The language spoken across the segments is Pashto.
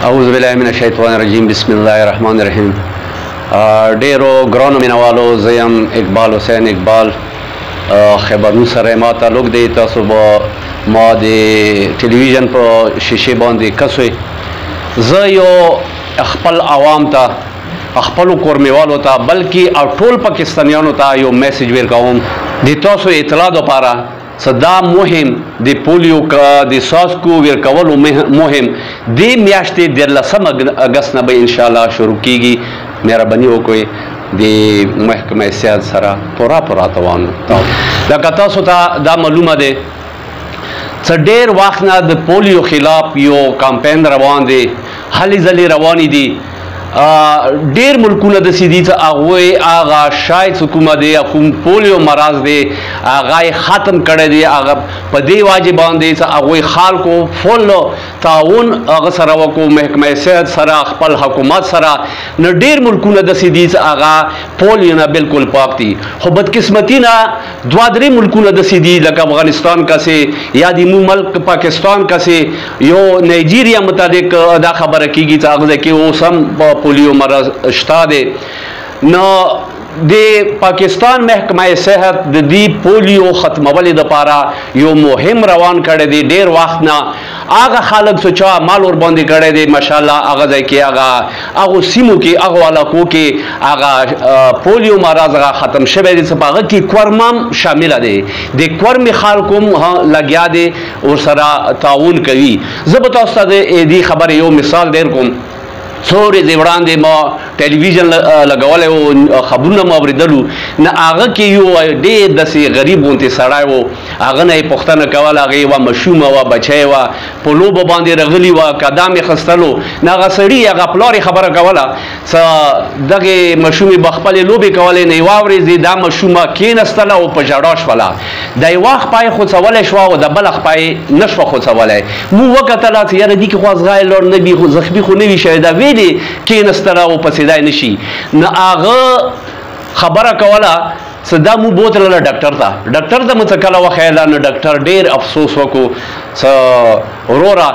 اعوذ بالله من الشیطان الرجیم بسم الله الرحمن الرحیم. ډیرو ګرانو مینوالو، زه یم اقبال حسین اقبال. خبرونو سره ما تعلق دی. تاسو به ما د ټلویزیون په شیشې باندې کسوئ. زه یو خپل عوام ته، خپلو کورمیوالو ته، بلکې او ټول پاکستانیانو ته یو میسج ورکوم د تاسو اطلاع دپاره. دا مهم د پولیو د څاڅکو ورکولو مهم د میاشتې 13 اګست نه به انشاءالله شروع کیږي. مهرباني وکړئ د محکمه صحت سره پوره توان. لکه تاسو ته دا معلومه دی څه ډېر وخت نه د پولیو خلاف یو کمپین روان دی، هلې ځلې روانې دي. ډیر ملکونه داسې دي چې هغوی هغه شاید څه کومه دی کوم پولیو مرض دی هغه یې ختم کړی دی. هغه په دې واجب باندې چې هغوی خلکو فل تعاون هغه سره وکړو، محکمه صحت سره، خپل حکومت سره. نو ډیر ملکونه داسې دي چې هغه پولیو نه بالکل پاک دي، خو بدقسمتي نه 2-3 ملکونه داسې دي لکه افغانستان کسې یا د مو ملک پاکستان کسې، یو نایجیریا متعلق دا خبره کیږي چې هغه ځای کې اوس هم پولیو مرض شته دی. نو د پاکستان محکمه صحت د دې پولیو ختمولو دپاره یو مهم روان کړی دی. ډیر وخت نه هغه خلک څه چا مال ورباندې کړی دی ماشاءالله هغه ځای کې هغه سیمو کې هغو علاقو کې هغه پولیو مرض هغه ختم شوی دی چې په هغه کې کورم هم شامله دی. د کورمې خلکو هم لګیا دی ورسره تعاون کوي. زه به تاسو ته د دې خبرې یو مثال در کوم. څو ورځې وړاندې ما ټلویزیون لګولی و، خبرونه مو اورېدلو. نه هغه کې یو ډېر داسې غریب غوندې سړی و، هغه نه یې پوښتنه کوله. هغه یوه مشومه وه، بچی وه، په لوبو باندې رغلي وه، قدم یې اخیستلو. نه هغه سړي هغه پلار یې خبره کوله څه دغې مشومې به خپلې لوبې کولې. نه یوه ورځ دا مشومه کېنستله او په ژړا شوله. د یوه خپه یې خوڅولی شوه او د بله خپه یې نه شوه خوڅولی. مو وکتله چې یاره دې کې خو ازغای لوړ نه وي، زخمي خو نه وي شاید دی کېنستله او پسې دی نه شي. نه هغه خبره کوله څه دا مو بوتلله ډاکټر ته. ډاکټر ته مو څه کله وښیله نو ډاکټر ډېر افسوس وکړو څه وروره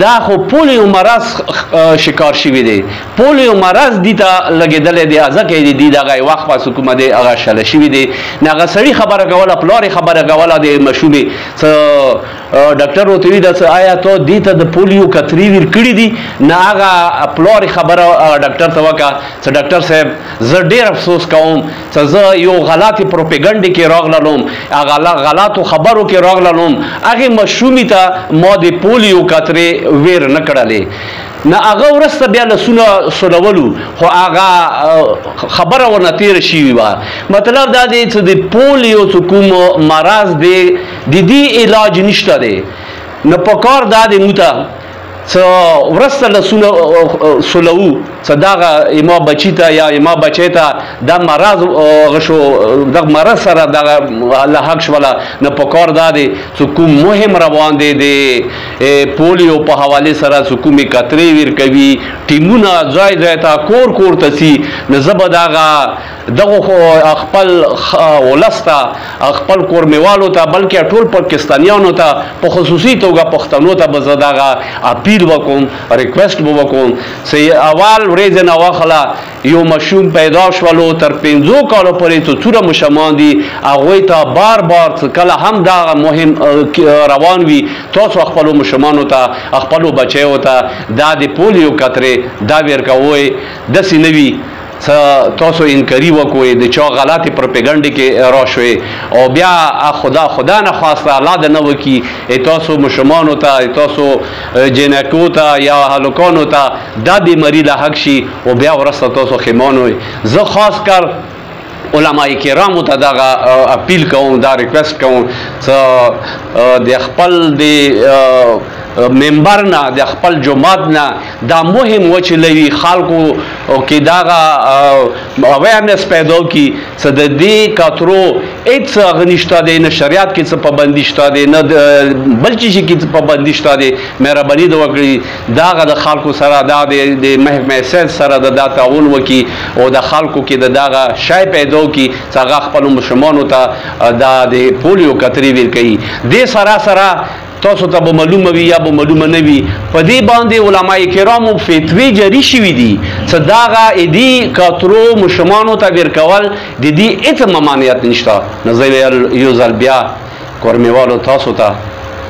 دا خو پولیو مرض شکار شوي دی. پولیو مرض دي ته لګېدلی دی، ځکه یې دي دغه یې وخت پس کومه دی هغه شله شوي دی. نه هغه سړي خبره کوله، پلار یې خبره کوله د مشومې څه ډاکټر ورته وي دا څه آیا ته دې ته د پولیو کترې ورکړي دي؟ نه هغه پلار یې خبره ډاکټر ته وکړه چې ډاکټر صاحب زه ډېر افسوس کوم چې زه یو غلطې پروپیګنډې کې راغللم، غلطو خبرو کې راغللم. هغې مشومې ته ما د پولیو کترې ویر نه کړلې. نه هغه وروسته بیا لسونه سولولو، خو هغه خبره ورنه تېره شوې وه. مطلب دا دی چې د پولیو چې کوم مرض دی د دې علاج نشته دی. نو پکار دا دی موږ ته څه وروسته لسونه سولوو څه دغه ما بچي ته یا ما بچی ته دا مرض هغه شو، دغه مرض سره دغه الله حق شوله. نه پکار دا دی چې کوم مهم روان دی د پولیو په حوالې سره چې کومې کترې ورکوي، ټیمونه ځای ځای ته کور کور ته ځي. نو زه به دغه خپل ولس ته، خپل کورمیوالو ته، بلکې ټول پاکستانیانو ته په خصوصي توګه پښتنو ته به زه دغه اپیل وکړم، ریکویسټ به وکړم چې اول ورځې نه واخله یو مشوم پیدا شولو تر 5 کالو پورې چې څومره مشمان دي هغوی ته بار بار چې کله هم دغه مهم روان وي تاسو خپلو مشمانو ته، خپلو بچیو ته دا د پولیو کترې دا ورکوئ. داسې نه وي تاسو انکاري وکوئ د چا غلطې پروپیګنډې کې راشوئ او بیا خدا نه خواسته الله دې نه وکړي تاسو مشمانو ته، تاسو جنکو ته یا هلکانو ته دا بیماري لاحق شي او بیا وروسته تاسو خیمان وئ. زه خاص کر علماء کرامو ته دغه اپیل کوم، دا ریکویسټ کوم چې د خپل د منبر نه، د خپل جماعت نه دا مهم وچلوي، خلکو کې دغه اویرنس پیدا کړي چې د دې کترو هېڅ هغه نشته دی، نه شریعت کې څه پابندي شته دی، نه بل څه شي کې څه پابندي شته دی. مهرباني دې وکړي دغه د خلکو سره دا د محکمه صحت سره دا تعاون وکړي او د خلکو کې د دغه شی پیدا کړي چې هغه خپلو مشرانو ته دا د پولیو کترې ورکوي. دې سره سره تاسو ته به معلومه وي یا به معلومه نه وي په دې باندې علما کرامو فتوی جاری شوي دي چې دغه دې کاترو مشرانو ته ورکول د دې هېڅ ممانعت نشته. نو زه یو ځل بیا کورمیوالو تاسو ته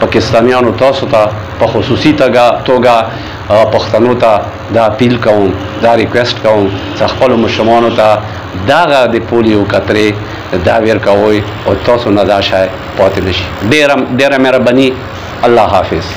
پاکستانیانو تاسو ته په خصوصي توګه پښتنو ته دا اپیل کوم، دا ریکویسټ کوم چې خپلو مشرانو ته دغه د پولیو قطرې دا ورکوئ او تاسو نه دا شی پاتې نه شي. ډېره مهرباني. الله حافظ.